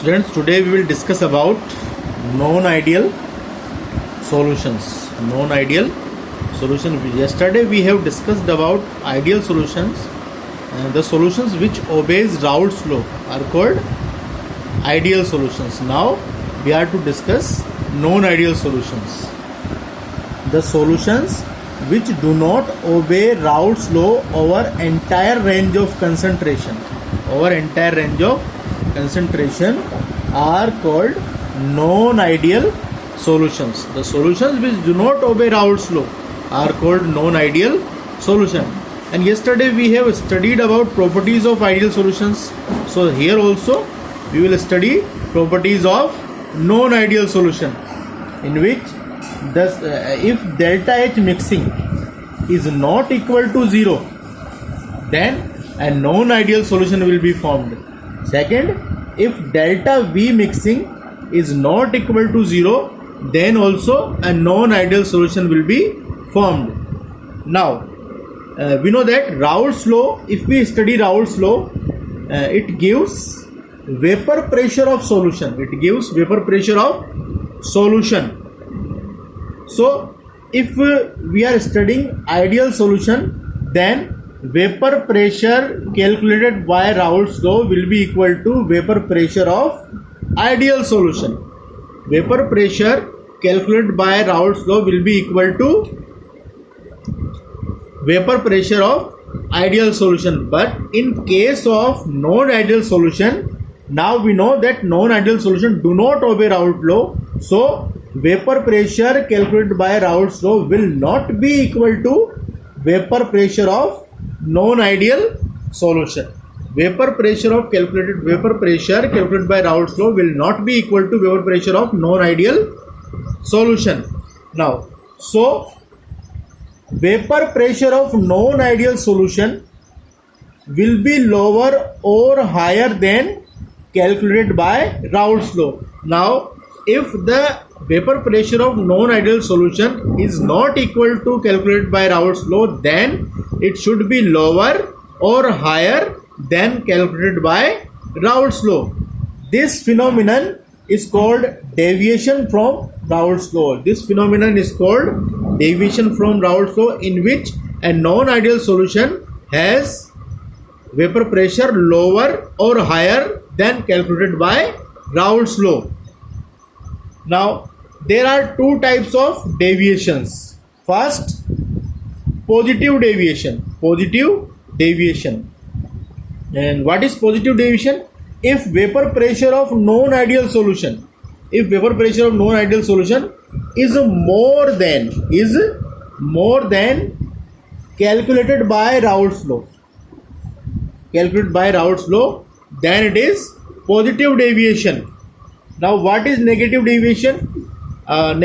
Students, today we will discuss about non-ideal solutions. Non-ideal solution. Yesterday we have discussed about ideal solutions. The solutions which obeys Raoult's law are called ideal solutions. Now we are to discuss non-ideal solutions. The solutions which do not obey Raoult's law over entire range of concentration. Are called non-ideal solutions. The solutions which do not obey Raoult's law are called non-ideal solution. And yesterday we have studied about properties of ideal solutions. So here also we will study properties of non-ideal solution, in which if delta H mixing is not equal to 0, then a non-ideal solution will be formed. Second, if delta V mixing is not equal to 0, then also a non-ideal solution will be formed. Now, we know that Raoult's law, if we study Raoult's law, it gives vapor pressure of solution. So, if we are studying ideal solution, then vapor pressure calculated by Raoult's law will be equal to vapor pressure of ideal solution. Vapor pressure calculated by Raoult's law will be equal to vapor pressure of ideal solution. But in case of non-ideal solution, now we know that non-ideal solution do not obey Raoult's law. So vapor pressure calculated by Raoult's law will not be equal to vapor pressure of non-ideal solution. Vapor pressure calculated by Raoult's law will not be equal to vapor pressure of non-ideal solution. Now, so vapor pressure of non-ideal solution will be lower or higher than calculated by Raoult's law. Now, if the vapor pressure of non-ideal solution is not equal to calculated by Raoult's law, then it should be lower or higher than calculated by Raoult's law. This phenomenon is called deviation from Raoult's law. In which a non-ideal solution has vapor pressure lower or higher than calculated by Raoult's law. Now, there are two types of deviations. First, positive deviation. And what is positive deviation? If vapor pressure of non-ideal solution is more than calculated by Raoult's law, then it is positive deviation. Now, what is negative deviation? If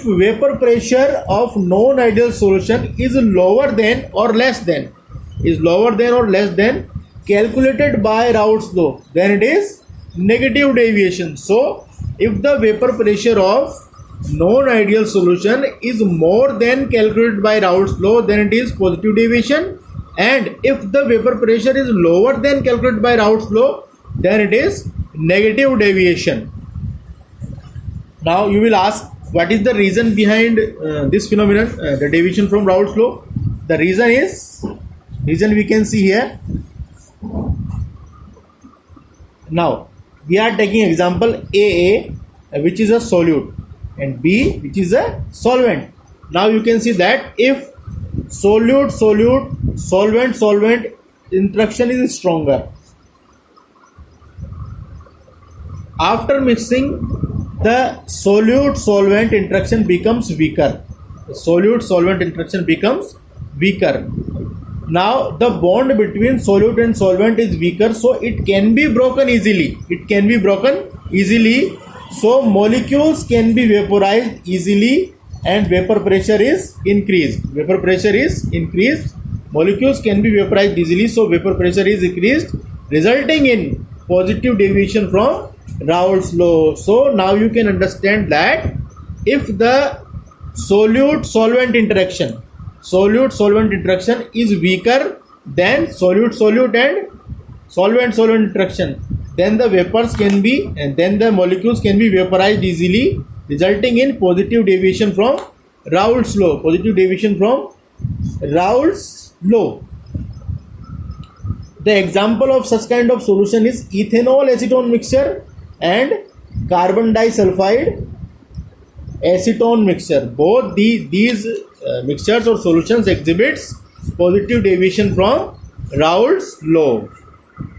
vapor pressure of non-ideal solution is lower than or less than calculated by Raoult's law, then it is negative deviation. So, if the vapor pressure of non-ideal solution is more than calculated by Raoult's law, then it is positive deviation. And if the vapor pressure is lower than calculated by Raoult's law, then it is negative deviation. Now you will ask, what is the reason behind this phenomenon, the deviation from Raoult's law? The reason we can see here. Now we are taking example A, which is a solute, and B, which is a solvent. Now you can see that if solvent interaction is stronger, after mixing, the solute-solvent interaction becomes weaker. Now, the bond between solute and solvent is weaker, so it can be broken easily. So, molecules can be vaporized easily and vapor pressure is increased. Molecules can be vaporized easily, so vapor pressure is increased, resulting in positive deviation from Raoult's law. So now you can understand that if the solute-solvent interaction is weaker than solute-solute and solvent-solvent interaction, then the vapors can be, and then the molecules can be vaporized easily, resulting in positive deviation from Raoult's law. Positive deviation from Raoult's law. The example of such kind of solution is ethanol acetone mixture and carbon disulfide acetone mixture. Both these mixtures or solutions exhibits positive deviation from Raoult's law.